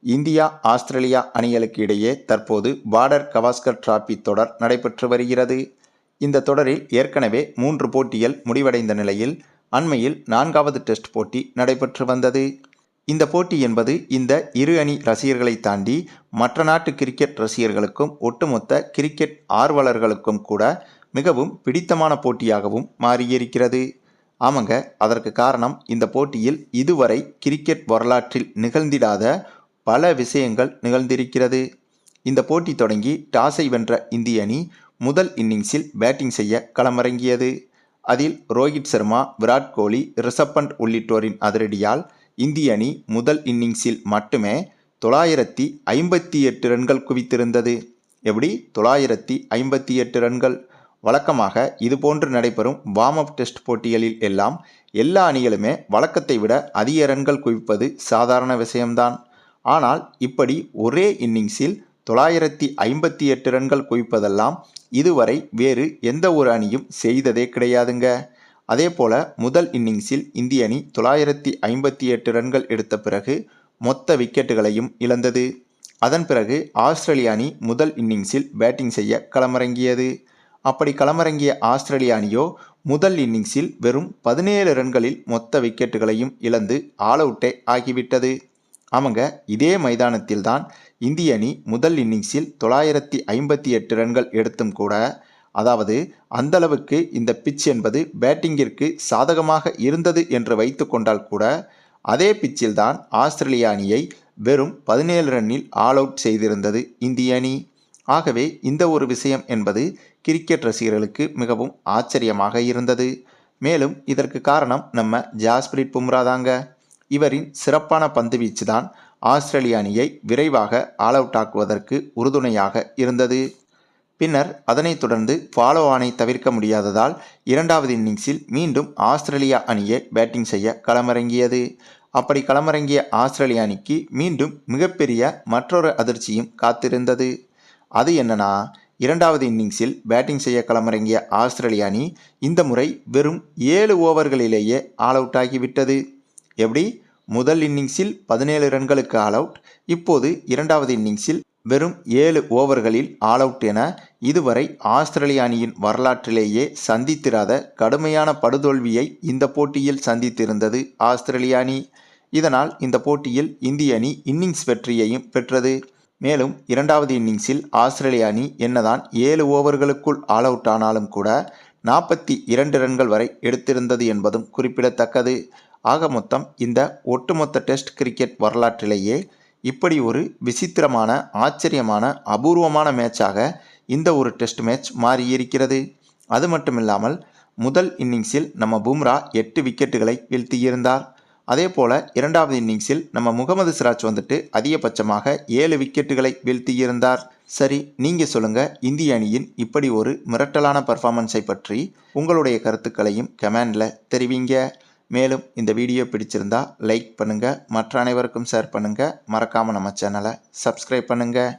India Australia அணிகளுக்கு இடையே தற்போது பார்டர் கவாஸ்கர் டிராபி தொடர் நடைபெற்று வருகிறது. இந்த தொடரில் ஏற்கனவே 3 போட்டிகள் முடிவடைந்த நிலையில் அண்மையில் 4வது டெஸ்ட் போட்டி நடைபெற்று வந்தது. இந்த போட்டி என்பது இந்த இரு அணி ரசிகர்களை தாண்டி மற்ற நாட்டு கிரிக்கெட் ரசிகர்களுக்கும் ஒட்டுமொத்த கிரிக்கெட் ஆர்வலர்களுக்கும் கூட மிகவும் பிடித்தமான போட்டியாகவும் மாறியிருக்கிறது. ஆமாங்க, அதற்கு காரணம் இந்த போட்டியில் இதுவரை கிரிக்கெட் வரலாற்றில் நிகழ்ந்திடாத பல விஷயங்கள் நிகழ்ந்திருக்கிறது. இந்த போட்டி தொடங்கி டாஸை வென்ற இந்திய அணி முதல் இன்னிங்ஸில் பேட்டிங் செய்ய களமிறங்கியது. அதில் ரோஹித் சர்மா, விராட் கோலி, ரிஷப் பண்ட் உள்ளிட்டோரின் அதிரடியால் இந்திய அணி முதல் இன்னிங்ஸில் மட்டுமே 958 ரன்கள் குவித்திருந்தது. எப்படி 958 ரன்கள்? வழக்கமாக இதுபோன்று நடைபெறும் வார்ம் அப் டெஸ்ட் போட்டிகளில் எல்லாம் எல்லா அணிகளுமே வழக்கத்தை விட அதிக ரன்கள் குவிப்பது சாதாரண விஷயம்தான். ஆனால் இப்படி ஒரே இன்னிங்ஸில் 958 ரன்கள் குவிப்பதெல்லாம் இதுவரை வேறு எந்த ஒரு அணியும் செய்ததே கிடையாதுங்க. அதே போல முதல் இன்னிங்ஸில் இந்திய அணி 958 ரன்கள் எடுத்த பிறகு மொத்த விக்கெட்டுகளையும் இழந்தது. அதன் பிறகு ஆஸ்திரேலிய அணி முதல் இன்னிங்ஸில் பேட்டிங் செய்ய களமிறங்கியது. அப்படி களமிறங்கிய ஆஸ்திரேலிய அணியோ முதல் இன்னிங்ஸில் வெறும் 17 ரன்களில் மொத்த விக்கெட்டுகளையும் இழந்து ஆல் அவுட்டே ஆகிவிட்டது. ஆமாங்க, இதே மைதானத்தில் தான் இந்திய அணி முதல் இன்னிங்ஸில் 958 ரன்கள் எடுத்தும் கூட, அதாவது அந்தளவுக்கு இந்த பிட்ச் என்பது பேட்டிங்கிற்கு சாதகமாக இருந்தது என்று வைத்து கொண்டால் கூட அதே பிட்சில் தான் ஆஸ்திரேலிய அணியை வெறும் 17 ரன்னில் ஆல் அவுட் செய்திருந்தது இந்திய அணி. ஆகவே இந்த ஒரு விஷயம் என்பது கிரிக்கெட் ரசிகர்களுக்கு மிகவும் ஆச்சரியமாக இருந்தது. மேலும் இதற்கு காரணம் நம்ம ஜாஸ்பிரிட் பும்ரா தாங்க. இவரின் சிறப்பான பந்துவீச்சு தான் ஆஸ்திரேலிய அணியை விரைவாக ஆல் அவுட் ஆக்குவதற்கு உறுதுணையாக இருந்தது. பின்னர் அதனைத் தொடர்ந்து ஃபாலோ ஆனை தவிர்க்க முடியாததால் 2வது இன்னிங்ஸில் மீண்டும் ஆஸ்திரேலியா அணியை பேட்டிங் செய்ய களமிறங்கியது. அப்படி களமிறங்கிய ஆஸ்திரேலிய அணிக்கு மீண்டும் மிகப்பெரிய மற்றொரு அதிர்ச்சியும் காத்திருந்தது. அது என்னன்னா, 2வது இன்னிங்ஸில் பேட்டிங் செய்ய களமிறங்கிய ஆஸ்திரேலிய அணி இந்த முறை வெறும் 7 ஓவர்களிலேயே ஆல் அவுட் ஆகிவிட்டது. எப்படி? முதல் இன்னிங்ஸில் 17 ரன்களுக்கு ஆல் அவுட், இப்போது 2வது இன்னிங்ஸில் வெறும் 7 ஓவர்களில் ஆல் அவுட் என இதுவரை ஆஸ்திரேலிய அணியின் வரலாற்றிலேயே சந்தித்திராத கடுமையான படுதோல்வியை இந்த போட்டியில் சந்தித்திருந்தது ஆஸ்திரேலிய அணி. இதனால் இந்த போட்டியில் இந்திய அணி இன்னிங்ஸ் வெற்றியையும் பெற்றது. மேலும் 2வது இன்னிங்ஸில் ஆஸ்திரேலிய அணி என்னதான் 7 ஓவர்களுக்குள் ஆல் அவுட் ஆனாலும் கூட 42 ரன்கள் வரை எடுத்திருந்தது என்பதும் குறிப்பிடத்தக்கது. ஆக மொத்தம் இந்த ஒட்டுமொத்த டெஸ்ட் கிரிக்கெட் வரலாற்றிலேயே இப்படி ஒரு விசித்திரமான, ஆச்சரியமான, அபூர்வமான மேட்சாக இந்த ஒரு டெஸ்ட் மேட்ச் மாறியிருக்கிறது. அது மட்டுமில்லாமல் முதல் இன்னிங்ஸில் நம்ம பும்ரா 8 விக்கெட்டுகளை வீழ்த்தியிருந்தார். அதே போல் 2வது இன்னிங்ஸில் நம்ம முகமது சிராஜ் அதிகபட்சமாக 7 விக்கெட்டுகளை வீழ்த்தியிருந்தார். சரி, நீங்கள் சொல்லுங்கள், இந்திய அணியின் இப்படி ஒரு மிரட்டலான பர்ஃபார்மன்ஸை பற்றி உங்களுடைய கருத்துக்களையும் கமெண்டில் தெரிவிங்க. மேலும் இந்த வீடியோ பிடிச்சிருந்தா லைக் பண்ணுங்கள், மற்ற அனைவருக்கும் ஷேர் பண்ணுங்கள், மறக்காமல் நம்ம சேனலை சப்ஸ்கிரைப் பண்ணுங்கள்.